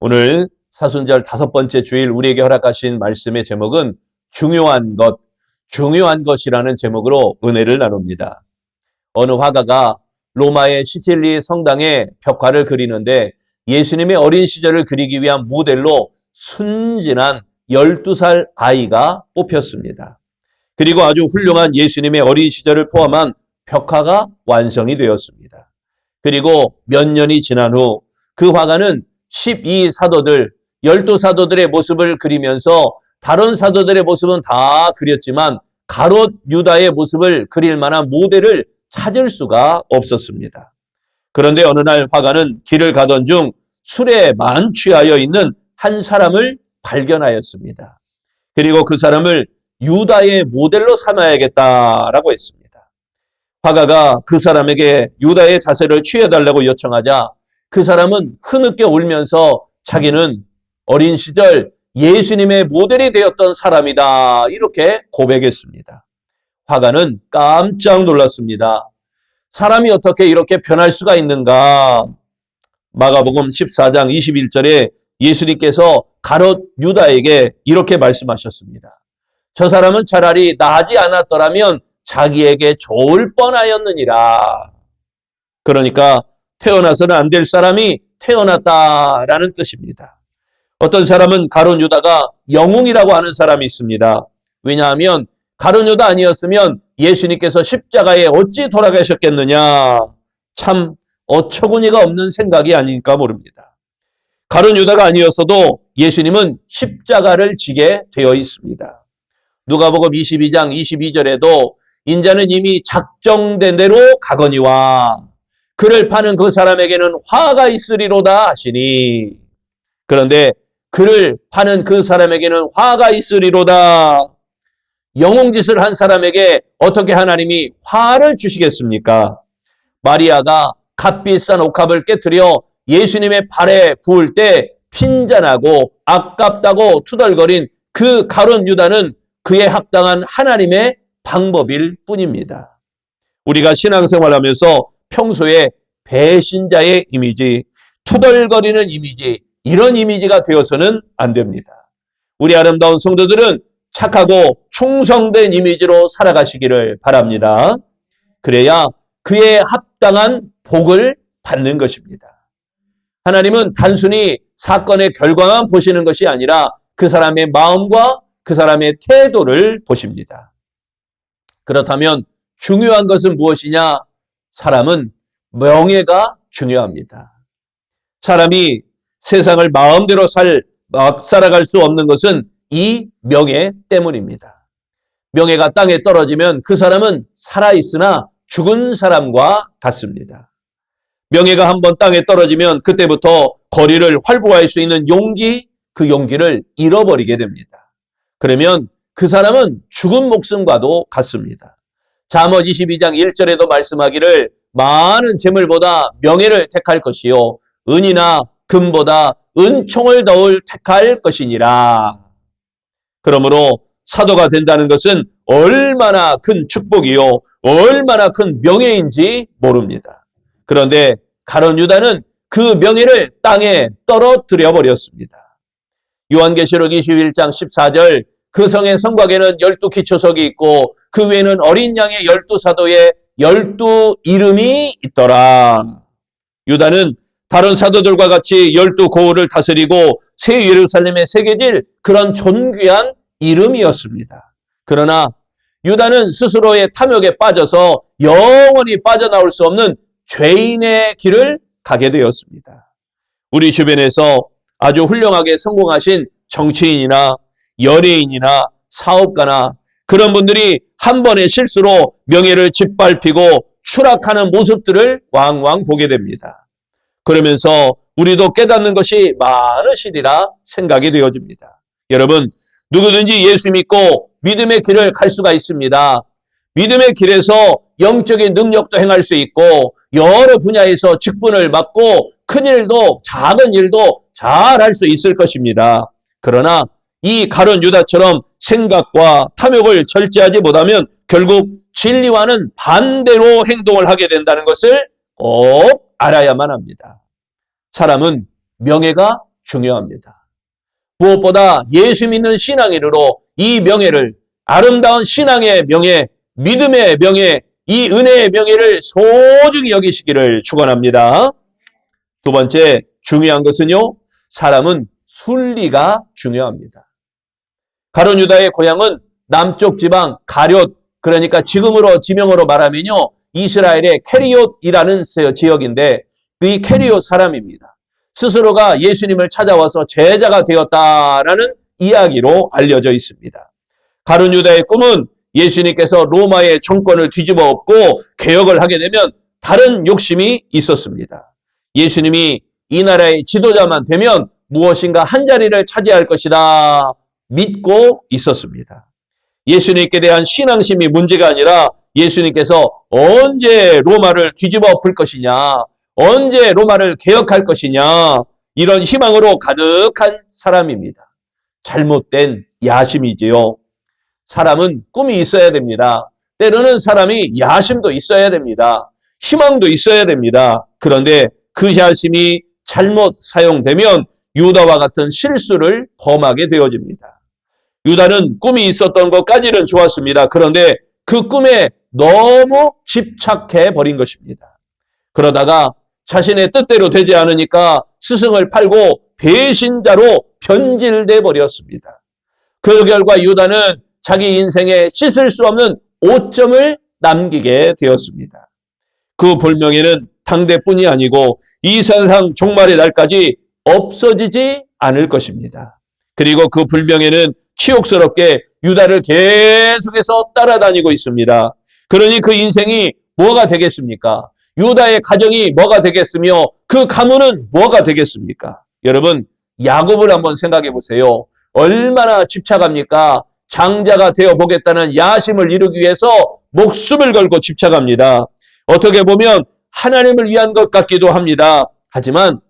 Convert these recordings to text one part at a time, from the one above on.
오늘 사순절 5번째 주일 우리에게 허락하신 말씀의 제목은 중요한 것이라는 제목으로 은혜를 나눕니다. 어느 화가가 로마의 시칠리 성당에 벽화를 그리는데 예수님의 어린 시절을 그리기 위한 모델로 순진한 12살 아이가 뽑혔습니다. 그리고 아주 훌륭한 예수님의 어린 시절을 포함한 벽화가 완성이 되었습니다. 그리고 몇 년이 지난 후 그 화가는 12사도들, 12사도들의 모습을 그리면서 다른 사도들의 모습은 다 그렸지만 가롯 유다의 모습을 그릴 만한 모델을 찾을 수가 없었습니다. 그런데 어느 날 화가는 길을 가던 중 술에 만취하여 있는 한 사람을 발견하였습니다. 그리고 그 사람을 유다의 모델로 삼아야겠다라고 했습니다. 화가가 그 사람에게 유다의 자세를 취해달라고 요청하자 그 사람은 흐느껴 울면서 자기는 어린 시절 예수님의 모델이 되었던 사람이다 이렇게 고백했습니다. 화가는 깜짝 놀랐습니다. 사람이 어떻게 이렇게 변할 수가 있는가? 마가복음 14장 21절에 예수님께서 가롯 유다에게 이렇게 말씀하셨습니다. 저 사람은 차라리 나지 않았더라면 자기에게 좋을 뻔하였느니라. 그러니까 태어나서는 안 될 사람이 태어났다라는 뜻입니다. 어떤 사람은 가룟 유다가 영웅이라고 하는 사람이 있습니다. 왜냐하면 가룟 유다 아니었으면 예수님께서 십자가에 어찌 돌아가셨겠느냐. 참 어처구니가 없는 생각이 아닐까 모릅니다. 가룟 유다가 아니었어도 예수님은 십자가를 지게 되어 있습니다. 누가복음 22장 22절에도 인자는 이미 작정된 대로 가거니와 그를 파는 그 사람에게는 화가 있으리로다 하시니, 그런데 그를 파는 그 사람에게는 화가 있으리로다. 영웅짓을 한 사람에게 어떻게 하나님이 화를 주시겠습니까? 마리아가 값비싼 옥합을 깨뜨려 예수님의 발에 부을 때 핀잔하고 아깝다고 투덜거린 그 가룟 유다는 그에 합당한 하나님의 방법일 뿐입니다. 우리가 신앙생활하면서 평소에 배신자의 이미지, 투덜거리는 이미지, 이런 이미지가 되어서는 안 됩니다. 우리 아름다운 성도들은 착하고 충성된 이미지로 살아가시기를 바랍니다. 그래야 그에 합당한 복을 받는 것입니다. 하나님은 단순히 사건의 결과만 보시는 것이 아니라 그 사람의 마음과 그 사람의 태도를 보십니다. 그렇다면 중요한 것은 무엇이냐? 사람은 명예가 중요합니다. 사람이 세상을 마음대로 살아갈 수 없는 것은 이 명예 때문입니다. 명예가 땅에 떨어지면 그 사람은 살아있으나 죽은 사람과 같습니다. 명예가 한번 땅에 떨어지면 그때부터 거리를 활보할 수 있는 용기, 그 용기를 잃어버리게 됩니다. 그러면 그 사람은 죽은 목숨과도 같습니다. 잠언 22장 1절에도 말씀하기를 많은 재물보다 명예를 택할 것이요 은이나 금보다 은총을 더울 택할 것이니라. 그러므로 사도가 된다는 것은 얼마나 큰 축복이요 얼마나 큰 명예인지 모릅니다. 그런데 가룟 유다는 그 명예를 땅에 떨어뜨려 버렸습니다. 요한계시록 21장 14절 그 성의 성곽에는 12기초석이 있고 그 외에는 어린 양의 12사도의 12 이름이 있더라. 유다는 다른 사도들과 같이 12고을을 다스리고 새 예루살렘에 새겨질 그런 존귀한 이름이었습니다. 그러나 유다는 스스로의 탐욕에 빠져서 영원히 빠져나올 수 없는 죄인의 길을 가게 되었습니다. 우리 주변에서 아주 훌륭하게 성공하신 정치인이나 연예인이나 사업가나 그런 분들이 한 번의 실수로 명예를 짓밟히고 추락하는 모습들을 왕왕 보게 됩니다. 그러면서 우리도 깨닫는 것이 많으시리라 생각이 되어집니다. 여러분, 누구든지 예수 믿고 믿음의 길을 갈 수가 있습니다. 믿음의 길에서 영적인 능력도 행할 수 있고 여러 분야에서 직분을 맡고 큰 일도 작은 일도 잘 할 수 있을 것입니다. 그러나 이 가룟 유다처럼 생각과 탐욕을 절제하지 못하면 결국 진리와는 반대로 행동을 하게 된다는 것을 꼭 알아야만 합니다. 사람은 명예가 중요합니다. 무엇보다 예수 믿는 신앙인으로 이 명예를, 아름다운 신앙의 명예, 믿음의 명예, 이 은혜의 명예를 소중히 여기시기를 축원합니다. 두 번째 중요한 것은요, 사람은 순리가 중요합니다. 가룟 유다의 고향은 남쪽 지방 가룟, 그러니까 지명으로 말하면요, 이스라엘의 캐리옷이라는 지역인데 이 캐리옷 사람입니다. 스스로가 예수님을 찾아와서 제자가 되었다라는 이야기로 알려져 있습니다. 가룟 유다의 꿈은 예수님께서 로마의 정권을 뒤집어 엎고 개혁을 하게 되면 다른 욕심이 있었습니다. 예수님이 이 나라의 지도자만 되면 무엇인가 한 자리를 차지할 것이다 믿고 있었습니다. 예수님께 대한 신앙심이 문제가 아니라 예수님께서 언제 로마를 뒤집어 엎을 것이냐, 언제 로마를 개혁할 것이냐, 이런 희망으로 가득한 사람입니다. 잘못된 야심이지요. 사람은 꿈이 있어야 됩니다. 때로는 사람이 야심도 있어야 됩니다. 희망도 있어야 됩니다. 그런데 그 야심이 잘못 사용되면 유다와 같은 실수를 범하게 되어집니다. 유다는 꿈이 있었던 것까지는 좋았습니다. 그런데 그 꿈에 너무 집착해 버린 것입니다. 그러다가 자신의 뜻대로 되지 않으니까 스승을 팔고 배신자로 변질돼 버렸습니다. 그 결과 유다는 자기 인생에 씻을 수 없는 오점을 남기게 되었습니다. 그 불명예는 당대뿐이 아니고 이 세상 종말의 날까지 없어지지 않을 것입니다. 그리고 그 불명예는 치욕스럽게 유다를 계속해서 따라다니고 있습니다. 그러니 그 인생이 뭐가 되겠습니까? 유다의 가정이 뭐가 되겠으며 그 가문은 뭐가 되겠습니까? 여러분, 야곱을 한번 생각해 보세요. 얼마나 집착합니까? 장자가 되어 보겠다는 야심을 이루기 위해서 목숨을 걸고 집착합니다. 어떻게 보면 하나님을 위한 것 같기도 합니다. 하지만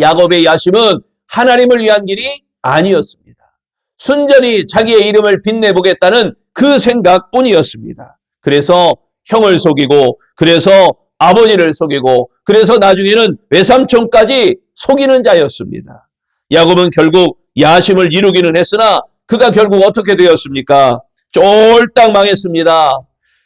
야곱의 야심은 하나님을 위한 길이 아니었습니다. 순전히 자기의 이름을 빛내보겠다는 그 생각뿐이었습니다. 그래서 형을 속이고, 그래서 아버지를 속이고, 그래서 나중에는 외삼촌까지 속이는 자였습니다. 야곱은 결국 야심을 이루기는 했으나 그가 결국 어떻게 되었습니까? 쫄딱 망했습니다.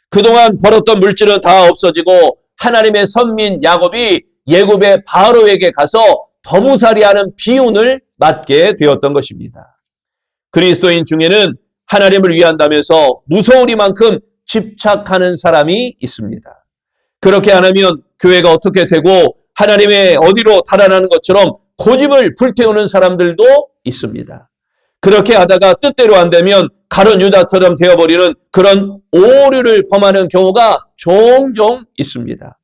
그동안 벌었던 물질은 다 없어지고 하나님의 선민 야곱이 예굽의 바로에게 가서 더무살이하는 비운을 맞게 되었던 것입니다. 그리스도인 중에는 하나님을 위한다면서 무서우리만큼 집착하는 사람이 있습니다. 그렇게 안 하면 교회가 어떻게 되고 하나님의 어디로 달아나는 것처럼 고집을 불태우는 사람들도 있습니다. 그렇게 하다가 뜻대로 안 되면 가룟 유다처럼 되어버리는 그런 오류를 범하는 경우가 종종 있습니다.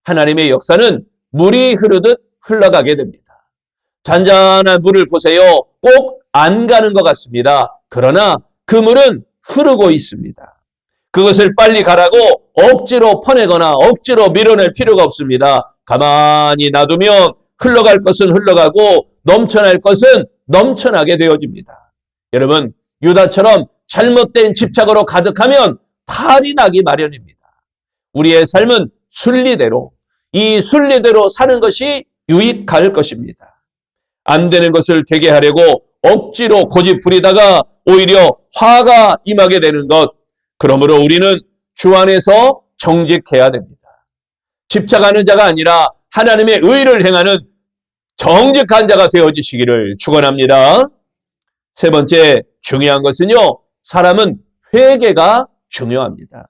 하나님의 역사는 물이 흐르듯 흘러가게 됩니다. 잔잔한 물을 보세요. 꼭 안 가는 것 같습니다. 그러나 그 물은 흐르고 있습니다. 그것을 빨리 가라고 억지로 퍼내거나 억지로 밀어낼 필요가 없습니다. 가만히 놔두면 흘러갈 것은 흘러가고 넘쳐날 것은 넘쳐나게 되어집니다. 여러분, 유다처럼 잘못된 집착으로 가득하면 탈이 나기 마련입니다. 우리의 삶은 순리대로, 이 순리대로 사는 것이 유익할 것입니다. 안 되는 것을 되게 하려고 억지로 고집 부리다가 오히려 화가 임하게 되는 것. 그러므로 우리는 주 안에서 정직해야 됩니다. 집착하는 자가 아니라 하나님의 의를 행하는 정직한 자가 되어지시기를 축원합니다. 세 번째 중요한 것은요, 사람은 회개가 중요합니다.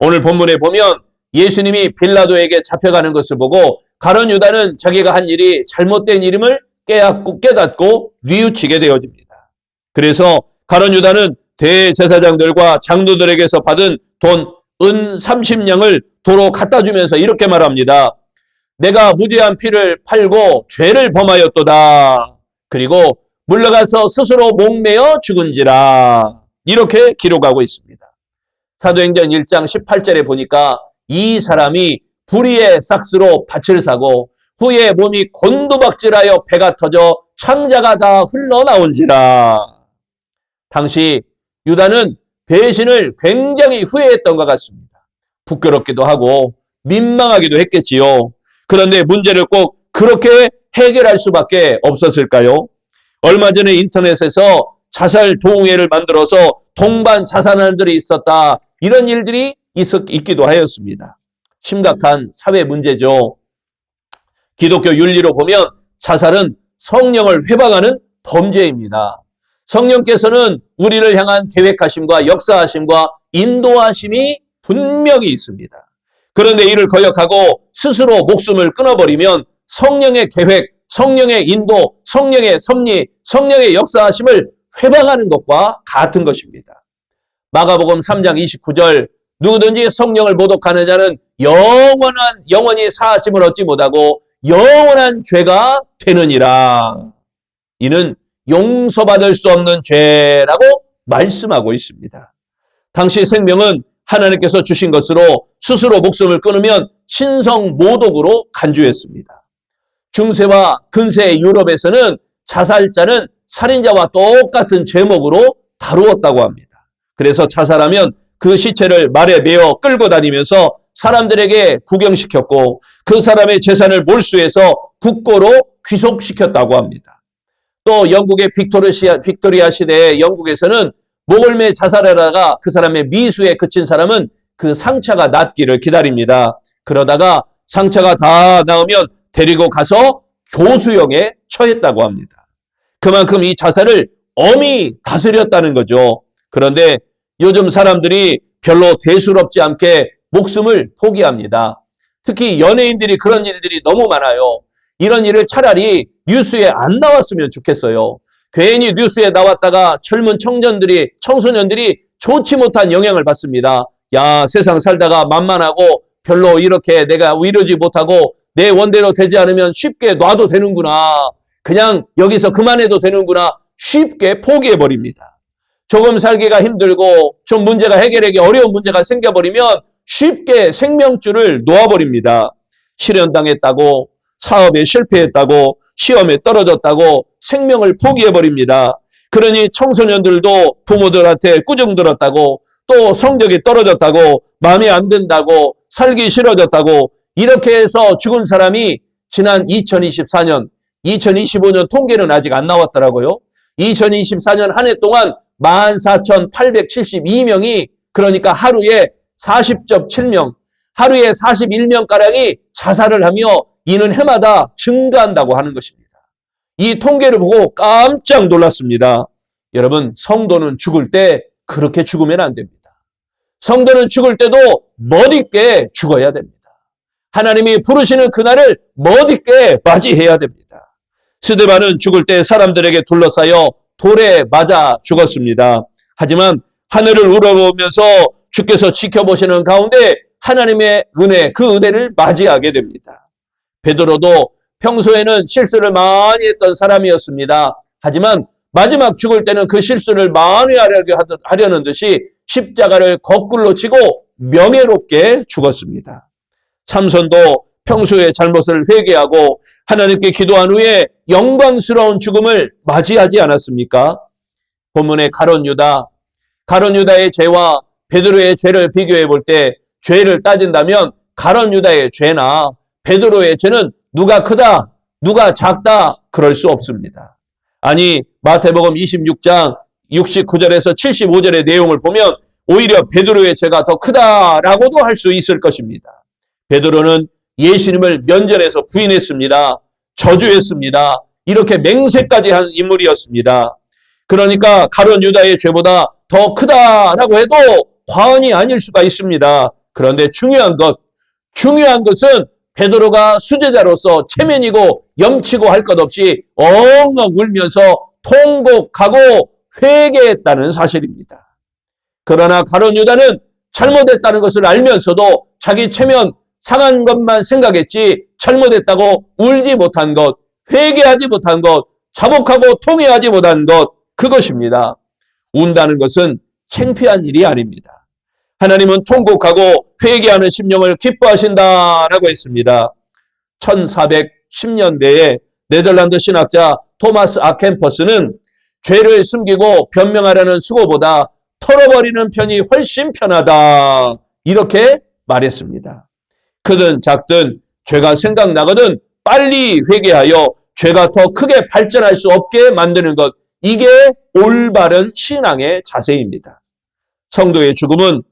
오늘 본문에 보면 예수님이 빌라도에게 잡혀가는 것을 보고 가룟 유다는 자기가 한 일이 잘못된 일임을 깨닫고 뉘우치게 되어집니다. 그래서 가룟 유다는 대제사장들과 장로들에게서 받은 돈 은 30냥을 도로 갖다 주면서 이렇게 말합니다. 내가 무죄한 피를 팔고 죄를 범하였도다. 그리고 물러가서 스스로 목매어 죽은지라. 이렇게 기록하고 있습니다. 사도행전 1장 18절에 보니까 이 사람이 불의의 삭스로 밭을 사고 후에 몸이 곤두박질하여 배가 터져 창자가 다 흘러나온지라. 당시 유다는 배신을 굉장히 후회했던 것 같습니다. 부끄럽기도 하고 민망하기도 했겠지요. 그런데 문제를 꼭 그렇게 해결할 수밖에 없었을까요? 얼마 전에 인터넷에서 자살 동호회를 만들어서 동반 자살하는 들이 있었다. 이런 일들이 있기도 하였습니다. 심각한 사회 문제죠. 기독교 윤리로 보면 자살은 성령을 회방하는 범죄입니다. 성령께서는 우리를 향한 계획하심과 역사하심과 인도하심이 분명히 있습니다. 그런데 이를 거역하고 스스로 목숨을 끊어버리면 성령의 계획, 성령의 인도, 성령의 섭리, 성령의 역사하심을 회방하는 것과 같은 것입니다. 마가복음 3장 29절 누구든지 성령을 모독하는 자는 영원히 사하심을 얻지 못하고 영원한 죄가 되느니라. 이는 용서받을 수 없는 죄라고 말씀하고 있습니다. 당시 생명은 하나님께서 주신 것으로 스스로 목숨을 끊으면 신성모독으로 간주했습니다. 중세와 근세 유럽에서는 자살자는 살인자와 똑같은 제목으로 다루었다고 합니다. 그래서 자살하면 그 시체를 말에 메어 끌고 다니면서 사람들에게 구경시켰고 그 사람의 재산을 몰수해서 국고로 귀속시켰다고 합니다. 또 영국의 빅토리아 시대의 영국에서는 목을 매 자살하다가 그 사람의 미수에 그친 사람은 그 상처가 낫기를 기다립니다. 그러다가 상처가 다 나으면 데리고 가서 교수형에 처했다고 합니다. 그만큼 이 자살을 엄히 다스렸다는 거죠. 그런데 요즘 사람들이 별로 대수롭지 않게 목숨을 포기합니다. 특히 연예인들이 그런 일들이 너무 많아요. 이런 일을 차라리 뉴스에 안 나왔으면 좋겠어요. 괜히 뉴스에 나왔다가 젊은 청소년들이 좋지 못한 영향을 받습니다. 야, 세상 살다가 만만하고 별로 이렇게 내가 이루지 못하고 내 원대로 되지 않으면 쉽게 놔도 되는구나. 그냥 여기서 그만해도 되는구나. 쉽게 포기해버립니다. 조금 살기가 힘들고 좀 문제가 해결하기 어려운 문제가 생겨버리면 쉽게 생명줄을 놓아버립니다. 실현당했다고, 사업에 실패했다고, 시험에 떨어졌다고 생명을 포기해버립니다. 그러니 청소년들도 부모들한테 꾸중들었다고, 또 성적이 떨어졌다고, 마음에 안 든다고, 살기 싫어졌다고 이렇게 해서 죽은 사람이 지난 2024년, 2025년 통계는 아직 안 나왔더라고요. 2024년 한 해 동안 14,872명이 그러니까 하루에 40.7명, 하루에 41명가량이 자살을 하며 이는 해마다 증가한다고 하는 것입니다. 이 통계를 보고 깜짝 놀랐습니다. 여러분, 성도는 죽을 때 그렇게 죽으면 안 됩니다. 성도는 죽을 때도 멋있게 죽어야 됩니다. 하나님이 부르시는 그날을 멋있게 맞이해야 됩니다. 스데반은 죽을 때 사람들에게 둘러싸여 돌에 맞아 죽었습니다. 하지만 하늘을 우러보면서 주께서 지켜보시는 가운데 하나님의 은혜, 그 은혜를 맞이하게 됩니다. 베드로도 평소에는 실수를 많이 했던 사람이었습니다. 하지만 마지막 죽을 때는 그 실수를 만회하려는 듯이 십자가를 거꾸로 치고 명예롭게 죽었습니다. 삼손도 평소의 잘못을 회개하고 하나님께 기도한 후에 영광스러운 죽음을 맞이하지 않았습니까? 본문의 가룟 유다의 죄와 베드로의 죄를 비교해 볼 때 죄를 따진다면 가룟 유다의 죄나 베드로의 죄는 누가 크다, 누가 작다 그럴 수 없습니다. 아니 마태복음 26장 69절에서 75절의 내용을 보면 오히려 베드로의 죄가 더 크다라고도 할 수 있을 것입니다. 베드로는 예수님을 면전에서 부인했습니다. 저주했습니다. 이렇게 맹세까지 한 인물이었습니다. 그러니까 가룟 유다의 죄보다 더 크다라고 해도 과언이 아닐 수가 있습니다. 그런데 중요한 것은 베드로가 수제자로서 체면이고 염치고 할 것 없이 엉엉 울면서 통곡하고 회개했다는 사실입니다. 그러나 가룟 유다는 잘못했다는 것을 알면서도 자기 체면 상한 것만 생각했지 잘못했다고 울지 못한 것, 회개하지 못한 것, 자복하고 통회하지 못한 것, 그것입니다. 운다는 것은 창피한 일이 아닙니다. 하나님은 통곡하고 회개하는 심령을 기뻐하신다라고 했습니다. 1410년대에 네덜란드 신학자 토마스 아켄퍼스는 죄를 숨기고 변명하려는 수고보다 털어버리는 편이 훨씬 편하다 이렇게 말했습니다. 크든 작든 죄가 생각나거든 빨리 회개하여 죄가 더 크게 발전할 수 없게 만드는 것, 이게 올바른 신앙의 자세입니다. 성도의 죽음은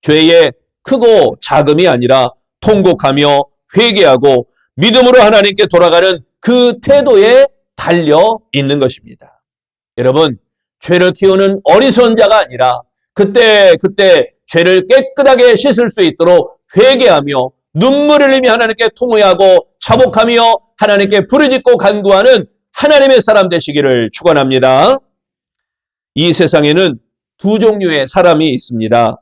죄의 크고 작음이 아니라 통곡하며 회개하고 믿음으로 하나님께 돌아가는 그 태도에 달려 있는 것입니다. 여러분, 죄를 키우는 어리석은 자가 아니라 그때 죄를 깨끗하게 씻을 수 있도록 회개하며 눈물을 흘리며 하나님께 통회하고 자복하며 하나님께 부르짖고 간구하는 하나님의 사람 되시기를 축원합니다. 이 세상에는 두 종류의 사람이 있습니다.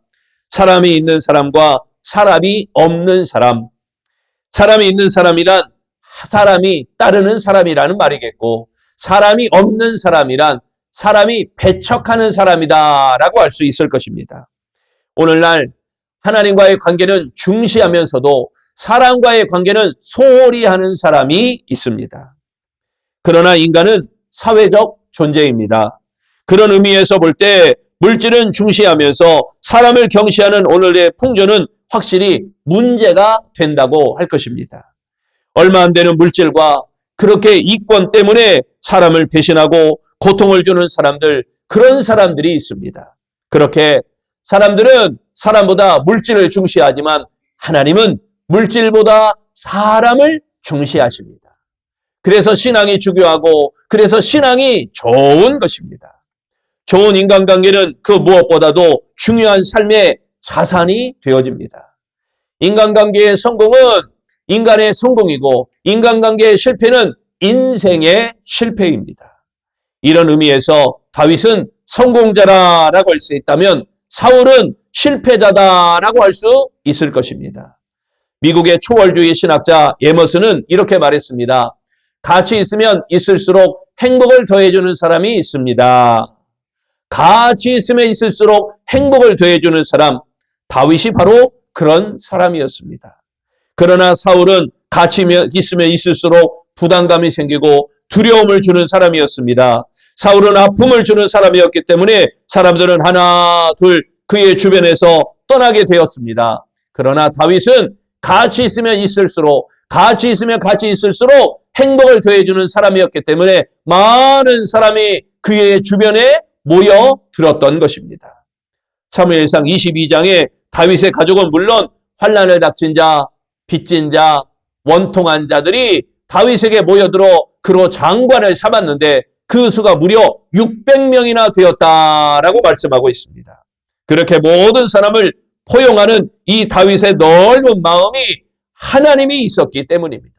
사람이 있는 사람과 사람이 없는 사람. 사람이 있는 사람이란 사람이 따르는 사람이라는 말이겠고, 사람이 없는 사람이란 사람이 배척하는 사람이다라고 할 수 있을 것입니다. 오늘날 하나님과의 관계는 중시하면서도 사람과의 관계는 소홀히 하는 사람이 있습니다. 그러나 인간은 사회적 존재입니다. 그런 의미에서 볼 때 물질은 중시하면서 사람을 경시하는 오늘의 풍조는 확실히 문제가 된다고 할 것입니다. 얼마 안 되는 물질과 그렇게 이권 때문에 사람을 배신하고 고통을 주는 사람들, 그런 사람들이 있습니다. 그렇게 사람들은 사람보다 물질을 중시하지만 하나님은 물질보다 사람을 중시하십니다. 그래서 신앙이 중요하고 그래서 신앙이 좋은 것입니다. 좋은 인간관계는 그 무엇보다도 중요한 삶의 자산이 되어집니다. 인간관계의 성공은 인간의 성공이고 인간관계의 실패는 인생의 실패입니다. 이런 의미에서 다윗은 성공자라고 할 수 있다면 사울은 실패자다라고 할 수 있을 것입니다. 미국의 초월주의 신학자 에머슨은 이렇게 말했습니다. 같이 있으면 있을수록 행복을 더해주는 사람이 있습니다. 같이 있으면 있을수록 행복을 더해주는 사람, 다윗이 바로 그런 사람이었습니다. 그러나 사울은 같이 있으면 있을수록 부담감이 생기고 두려움을 주는 사람이었습니다. 사울은 아픔을 주는 사람이었기 때문에 사람들은 하나 둘 그의 주변에서 떠나게 되었습니다. 그러나 다윗은 같이 있으면 있을수록 행복을 더해주는 사람이었기 때문에 많은 사람이 그의 주변에 모여들었던 것입니다. 사무엘상 22장에 다윗의 가족은 물론 환난을 닥친 자, 빚진 자, 원통한 자들이 다윗에게 모여들어 그로 장관을 삼았는데 그 수가 무려 600명이나 되었다라고 말씀하고 있습니다. 그렇게 모든 사람을 포용하는 이 다윗의 넓은 마음이 하나님이 있었기 때문입니다.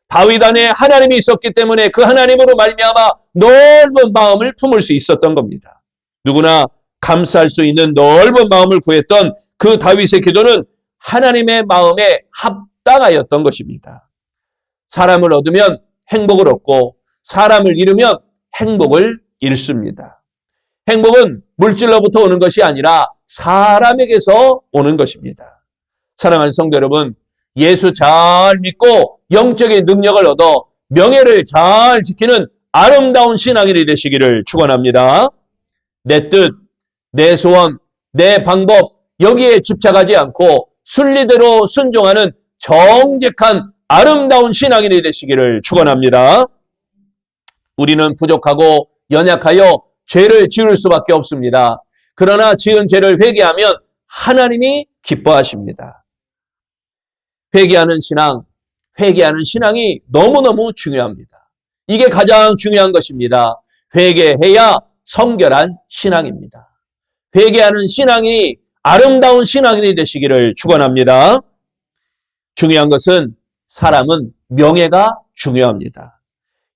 다윗 안에 하나님이 있었기 때문에 그 하나님으로 말미암아 넓은 마음을 품을 수 있었던 겁니다. 누구나 감사할 수 있는 넓은 마음을 구했던 그 다윗의 기도는 하나님의 마음에 합당하였던 것입니다. 사람을 얻으면 행복을 얻고 사람을 잃으면 행복을 잃습니다. 행복은 물질로부터 오는 것이 아니라 사람에게서 오는 것입니다. 사랑하는 성도 여러분, 예수 잘 믿고 영적인 능력을 얻어 명예를 잘 지키는 아름다운 신앙인이 되시기를 축원합니다. 내 뜻, 내 소원, 내 방법 여기에 집착하지 않고 순리대로 순종하는 정직한 아름다운 신앙인이 되시기를 축원합니다. 우리는 부족하고 연약하여 죄를 지을 수밖에 없습니다. 그러나 지은 죄를 회개하면 하나님이 기뻐하십니다. 회개하는 신앙이 너무너무 중요합니다. 이게 가장 중요한 것입니다. 회개해야 성결한 신앙입니다. 회개하는 신앙이 아름다운 신앙인이 되시기를 축원합니다. 중요한 것은 사람은 명예가 중요합니다.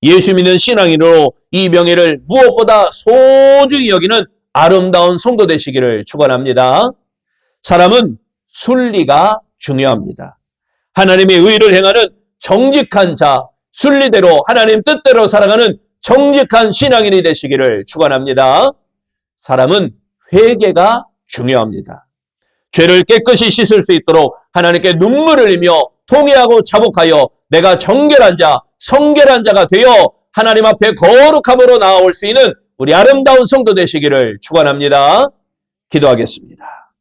예수 믿는 신앙인으로 이 명예를 무엇보다 소중히 여기는 아름다운 성도 되시기를 축원합니다. 사람은 순리가 중요합니다. 하나님의 의를 행하는 정직한 자, 순리대로 하나님 뜻대로 살아가는 정직한 신앙인이 되시기를 축원합니다. 사람은 회개가 중요합니다. 죄를 깨끗이 씻을 수 있도록 하나님께 눈물을 흘리며 통회하고 자복하여 내가 정결한 자, 성결한 자가 되어 하나님 앞에 거룩함으로 나아올 수 있는 우리 아름다운 성도 되시기를 축원합니다. 기도하겠습니다.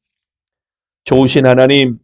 좋으신 하나님,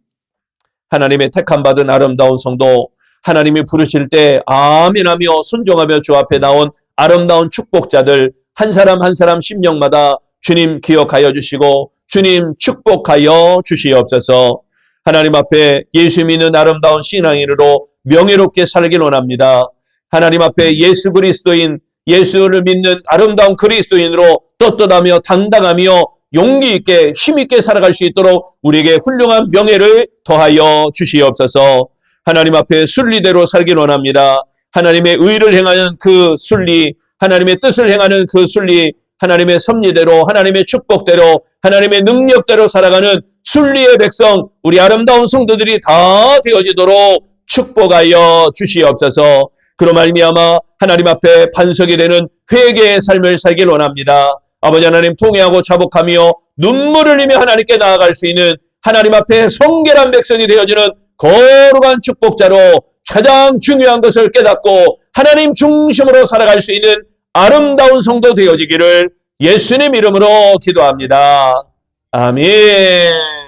하나님의 택함 받은 아름다운 성도, 하나님이 부르실 때 아멘하며 순종하며 주 앞에 나온 아름다운 축복자들 한 사람 한 사람 심령마다 주님 기억하여 주시고 주님 축복하여 주시옵소서. 하나님 앞에 예수 믿는 아름다운 신앙인으로 명예롭게 살길 원합니다. 하나님 앞에 예수 그리스도인, 예수를 믿는 아름다운 그리스도인으로 떳떳하며 당당하며 용기 있게 힘 있게 살아갈 수 있도록 우리에게 훌륭한 명예를 더하여 주시옵소서. 하나님 앞에 순리대로 살길 원합니다. 하나님의 의를 행하는 그 순리, 하나님의 뜻을 행하는 그 순리, 하나님의 섭리대로, 하나님의 축복대로, 하나님의 능력대로 살아가는 순리의 백성, 우리 아름다운 성도들이 다 되어지도록 축복하여 주시옵소서. 그로 말미암아 하나님 앞에 반석이 되는 회개의 삶을 살길 원합니다. 아버지 하나님, 통회하고 자복하며 눈물을 흘리며 하나님께 나아갈 수 있는 하나님 앞에 성결한 백성이 되어지는 거룩한 축복자로 가장 중요한 것을 깨닫고 하나님 중심으로 살아갈 수 있는 아름다운 성도 되어지기를 예수님 이름으로 기도합니다. 아멘.